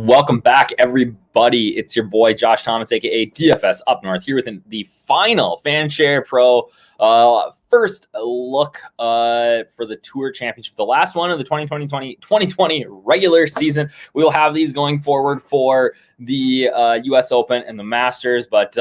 Welcome back, everybody. It's your boy, Josh Thomas, a.k.a. DFS Up North, here with the final Fanshare Pro first look for the Tour Championship, the last one of the 2020 regular season. We will have these going forward for the U.S. Open and the Masters, but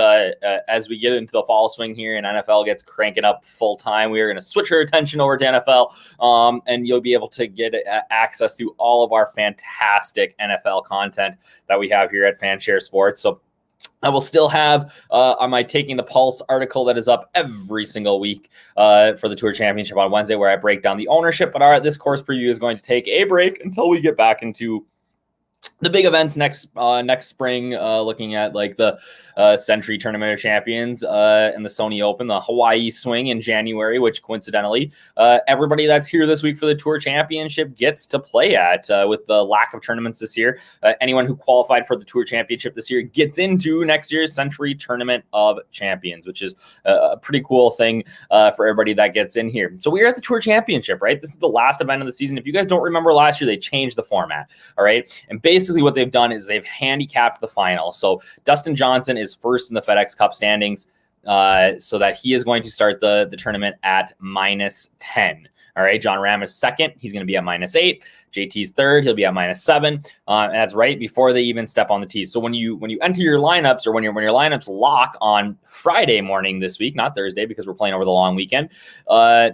as we get into the fall swing here and NFL gets cranking up full time, we are going to switch our attention over to NFL, and you'll be able to get access to all of our fantastic NFL content that we have here at Fanshare Sports. So I will still have my Taking the Pulse article that is up every single week for the Tour Championship on Wednesday, where I break down the ownership. But this course preview is going to take a break until we get back into the big events next spring, looking at like the Century Tournament of Champions and the Sony Open, the Hawaii Swing in January, which coincidentally everybody that's here this week for the Tour Championship gets to play at. With the lack of tournaments this year, anyone who qualified for the Tour Championship this year gets into next year's Century Tournament of Champions, which is a pretty cool thing for everybody that gets in here. So we are at the Tour Championship, right? This is the last event of the season. If you guys don't remember last year, they changed the format, all right? And basically what they've done is they've handicapped the final. So Dustin Johnson is first in the FedEx Cup standings, so that he is going to start the tournament at -10. All right, John Ram is second. He's going to be at -8. JT's third. He'll be at -7. And that's right before they even step on the tee. So when you enter your lineups, or when your lineups lock on Friday morning this week, not Thursday because we're playing over the long weekend,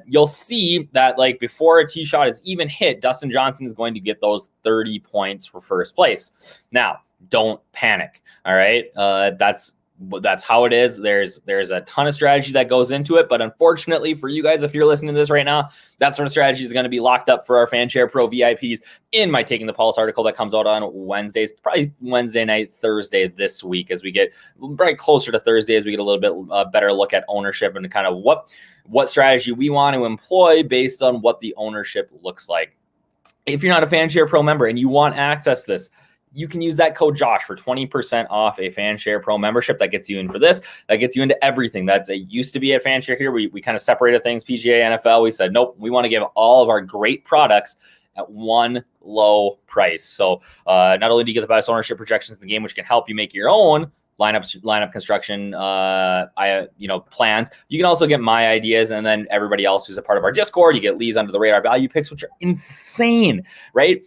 you'll see that like before a tee shot is even hit, Dustin Johnson is going to get those 30 points for first place. Now, don't panic. All right, that's how it is. There's a ton of strategy that goes into it, but unfortunately for you guys, if you're listening to this right now, that sort of strategy is going to be locked up for our Fanshare Pro VIPs in my Taking the Pulse article that comes out on Wednesdays, probably Wednesday night, Thursday this week, as we get right closer to Thursday, as we get a little bit better look at ownership and kind of what strategy we want to employ based on what the ownership looks like. If you're not a Fanshare Pro member and you want access to this, you can use that code Josh for 20% off a Fanshare Pro membership. That gets you in for this. That gets you into everything. That's a used to be at Fanshare here. We kind of separated things, PGA, NFL. We said, nope, we want to give all of our great products at one low price. So not only do you get the best ownership projections in the game, which can help you make your own lineup construction, plans. You can also get my ideas, and then everybody else who's a part of our Discord. You get Lee's under the radar value picks, which are insane, right?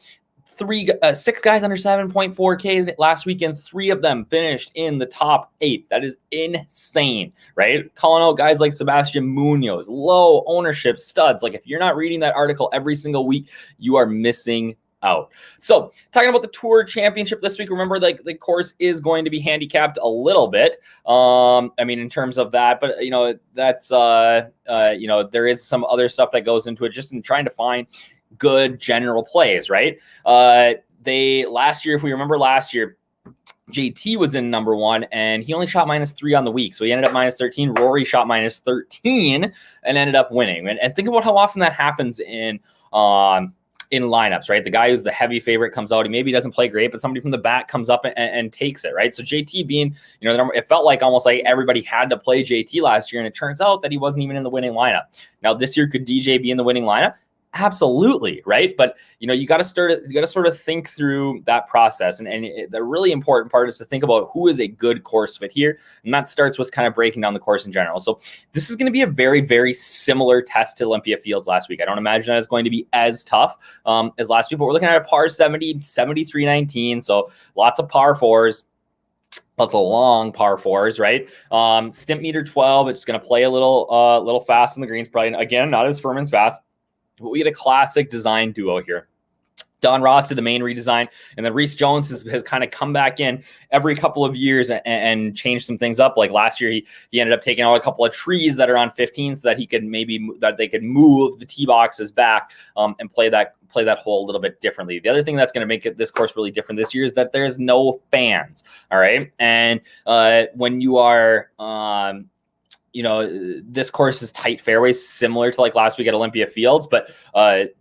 6 guys under 7.4K last weekend. 3 of them finished in the top 8. That is insane, right? Calling out guys like Sebastian Munoz, low ownership studs. Like if you're not reading that article every single week, you are missing out. So talking about the Tour Championship this week, remember like the course is going to be handicapped a little bit. In terms of that, but that's there is some other stuff that goes into it just in trying to find good general plays, right? Last year, if we remember last year, JT was in number 1 and he only shot -3 on the week. So he ended up -13. Rory shot -13 and ended up winning. And think about how often that happens in lineups, right? The guy who's the heavy favorite comes out. He maybe doesn't play great, but somebody from the back comes up and takes it, right? So JT being, it felt like almost like everybody had to play JT last year. And it turns out that he wasn't even in the winning lineup. Now this year, could DJ be in the winning lineup? Absolutely, right? But you got to sort of think through that process, and the really important part is to think about who is a good course fit here, and that starts with kind of breaking down the course in general. So this is going to be a very, very similar test to Olympia Fields last week. I don't imagine that it's going to be as tough as last week, but we're looking at a par 70, 73-19, so lots of par 4s. Lots of long par 4s, right? Stimp meter 12. It's going to play a little fast on the greens, probably again not as firm and fast. But we get a classic design duo here. Don Ross did the main redesign, and then Reese Jones has kind of come back in every couple of years and changed some things up. Like last year, he ended up taking out a couple of trees that are on 15 so that they could move the tee boxes back and play that hole a little bit differently. The other thing that's going to make this course really different this year is that there's no fans. All right, and when you are this course is tight fairways, similar to like last week at Olympia Fields, but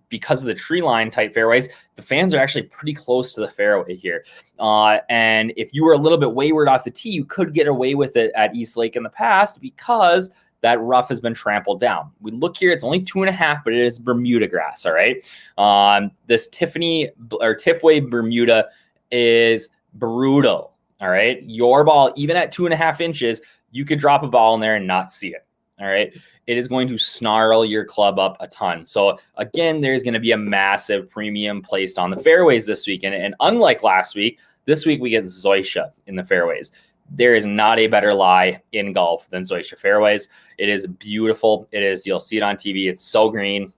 because of the tree line tight fairways, the fans are actually pretty close to the fairway here. And if you were a little bit wayward off the tee, you could get away with it at East Lake in the past because that rough has been trampled down. We look here, it's only 2.5, but it is Bermuda grass, all right? This Tifway Bermuda is brutal. All right. Your ball, even at 2.5 inches, you could drop a ball in there and not see it. All right. It is going to snarl your club up a ton. So again, there's going to be a massive premium placed on the fairways this week. And unlike last week, this week we get Zoysia in the fairways. There is not a better lie in golf than Zoysia fairways. It is beautiful. It is, you'll see it on TV. It's so green.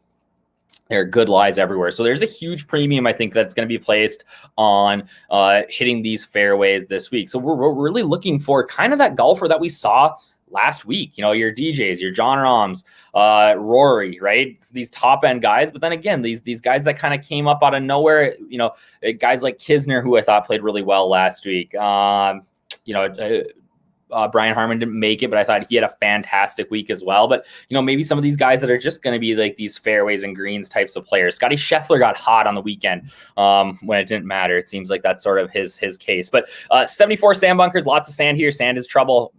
There are good lies everywhere. So there's a huge premium, I think, that's going to be placed on hitting these fairways this week. So we're really looking for kind of that golfer that we saw last week, your DJs, your John Rahms, Rory, right? It's these top end guys. But then again, these guys that kind of came up out of nowhere, guys like Kisner, who I thought played really well last week. Brian Harman didn't make it, but I thought he had a fantastic week as well. But, maybe some of these guys that are just going to be like these fairways and greens types of players. Scotty Scheffler got hot on the weekend when it didn't matter. It seems like that's sort of his case. But 74 sand bunkers, lots of sand here. Sand is trouble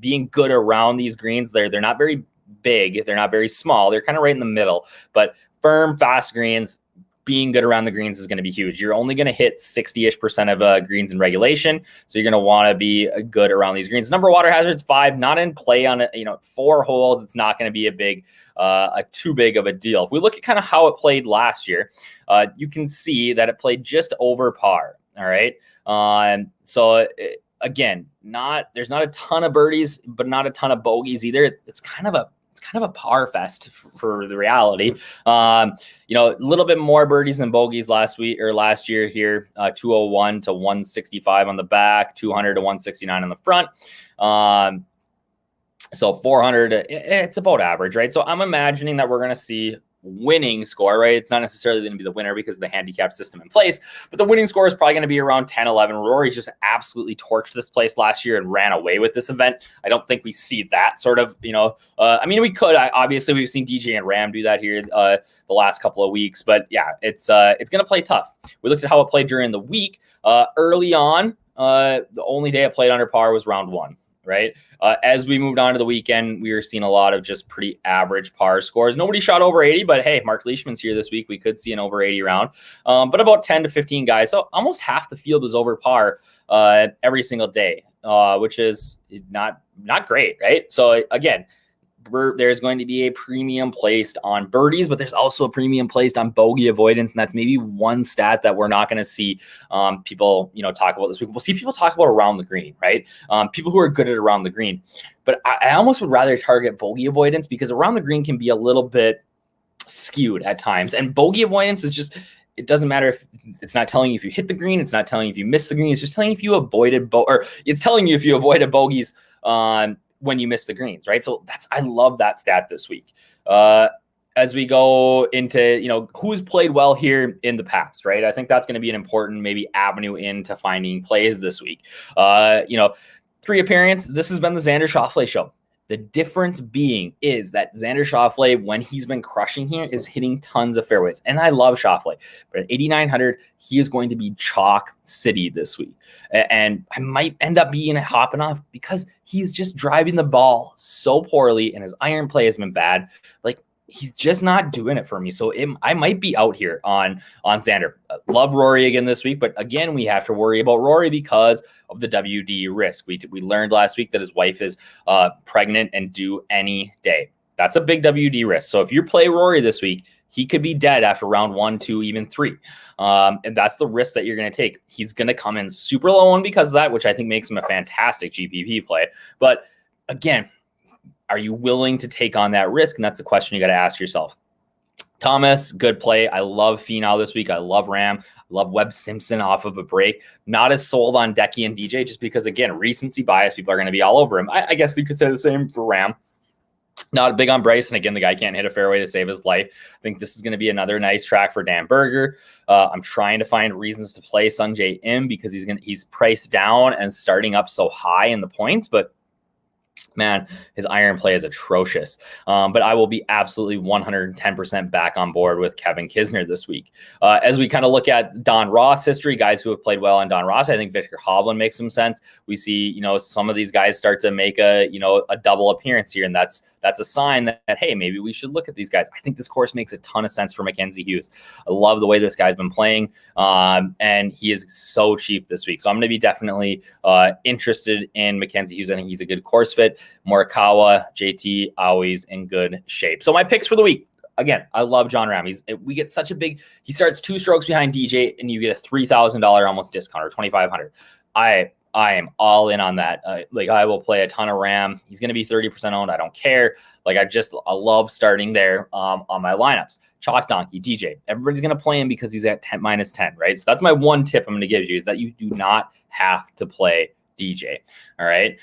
being good around these greens. They're not very big. They're not very small. They're kind of right in the middle. But firm, fast greens, being good around the greens is going to be huge. You're only going to hit 60-ish% of greens in regulation. So you're going to want to be good around these greens. Number of water hazards, 5, not in play on 4 holes. It's not going to be too big of a deal. If we look at kind of how it played last year, you can see that it played just over par. All right. Again, there's not a ton of birdies, but not a ton of bogeys either. It's kind of a par fest for the reality. A little bit more birdies than bogeys last year here, 201 to 165 on the back, 200 to 169 on the front. So 400, it's about average, right? So I'm imagining that we're going to see winning score, right? It's not necessarily going to be the winner because of the handicap system in place, but the winning score is probably going to be around 10, 11. Rory just absolutely torched this place last year and ran away with this event. I don't think we see that sort of, we could. Obviously, we've seen DJ and Ram do that here the last couple of weeks, but yeah, it's going to play tough. We looked at how it played during the week. Early on, the only day it played under par was round 1. Right. As we moved on to the weekend, we were seeing a lot of just pretty average par scores. Nobody shot over 80, but hey, Mark Leishman's here this week. We could see an over 80 round, but about 10 to 15 guys. So almost half the field was over par every single day, which is not great. Right. So again, there's going to be a premium placed on birdies, but there's also a premium placed on bogey avoidance. And that's maybe one stat that we're not going to see people, talk about this week. We'll see people talk about around the green, right? People who are good at around the green. But I almost would rather target bogey avoidance because around the green can be a little bit skewed at times. And bogey avoidance is just, it doesn't matter if it's not telling you if you hit the green. It's not telling you if you missed the green. It's just telling you if you avoided, or it's telling you if you avoided bogeys when you miss the greens, right? So I love that stat this week. As we go into, who's played well here in the past, right? I think that's going to be an important maybe avenue into finding plays this week. 3 appearance. This has been the Xander Schauffele show. The difference being is that Xander Schauffele, when he's been crushing here, is hitting tons of fairways. And I love Schauffele. But at 8,900, he is going to be chalk city this week. And I might end up being hopping off because he's just driving the ball so poorly and his iron play has been bad. Like, he's just not doing it for me. So I might be out here on Xander. Love Rory again this week. But again, we have to worry about Rory because of the WD risk. We learned last week that his wife is pregnant and due any day. That's a big WD risk. So if you play Rory this week, he could be dead after round 1, 2, even 3. And that's the risk that you're going to take. He's going to come in super low on because of that, which I think makes him a fantastic GPP play. But again, are you willing to take on that risk? And that's the question you got to ask yourself. Thomas, good play. I love Finau this week. I love Ram. I love Webb Simpson off of a break. Not as sold on Decky and DJ just because, again, recency bias. People are going to be all over him. I guess you could say the same for Ram. Not big on Bryson. Again, the guy can't hit a fairway to save his life. I think this is going to be another nice track for Dan Berger. I'm trying to find reasons to play Sungjae Im because he's priced down and starting up so high in the points, but man, his iron play is atrocious. But I will be absolutely 110% back on board with Kevin Kisner this week. As we kind of look at Don Ross history, guys who have played well on Don Ross, I think Victor Hovland makes some sense. We see, some of these guys start to make a double appearance here, and that's a sign that, hey, maybe we should look at these guys. I think this course makes a ton of sense for Mackenzie Hughes. I love the way this guy's been playing, and he is so cheap this week. So I'm going to be definitely interested in Mackenzie Hughes. I think he's a good course fit. Morikawa, JT, always in good shape. So my picks for the week. Again, I love John Ram. We get such a big, he starts 2 strokes behind DJ, and you get a $3,000 almost discount, or $2,500. I am all in on that. I will play a ton of Ram. He's going to be 30% owned. I don't care. I love starting there on my lineups. Chalk Donkey, DJ. Everybody's going to play him because he's at -10, right? So that's my one tip I'm going to give you, is that you do not have to play DJ. All right.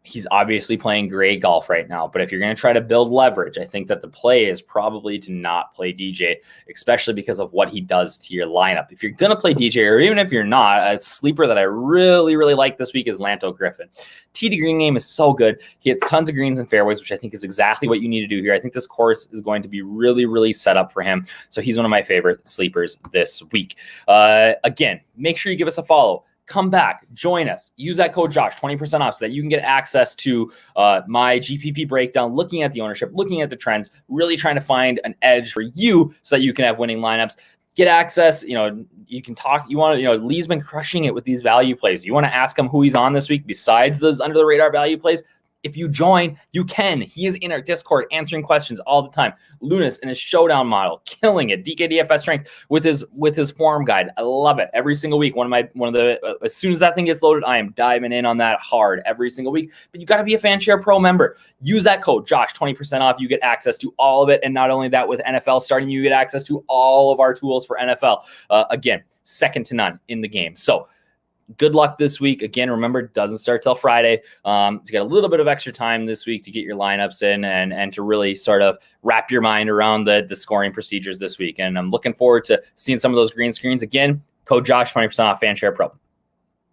He's obviously playing great golf right now, but if you're going to try to build leverage, I think that the play is probably to not play DJ, especially because of what he does to your lineup. If you're going to play DJ, or even if you're not, a sleeper that I really, really like this week is Lanto Griffin. Tee to green game is so good. He hits tons of greens and fairways, which I think is exactly what you need to do here. I think this course is going to be really, really set up for him. So he's one of my favorite sleepers this week. Again, make sure you give us a follow. Come back, join us, use that code Josh, 20% off, so that you can get access to my GPP breakdown, looking at the ownership, looking at the trends, really trying to find an edge for you so that you can have winning lineups. Get access, you can talk, Lee's been crushing it with these value plays. You want to ask him who he's on this week besides those under the radar value plays? If you join, you can. He is in our Discord answering questions all the time. Lunas in his showdown model, killing it. DKDFS strength with his form guide. I love it every single week. As soon as that thing gets loaded, I am diving in on that hard every single week. But you got to be a Fanshare Pro member. Use that code Josh, 20% off. You get access to all of it, and not only that, with NFL starting, you get access to all of our tools for NFL. Again, second to none in the game. So good luck this week. Again, remember, it doesn't start till Friday. So you got a little bit of extra time this week to get your lineups in and to really sort of wrap your mind around the scoring procedures this week. And I'm looking forward to seeing some of those green screens. Again, code Josh, 20% off Fanshare Pro.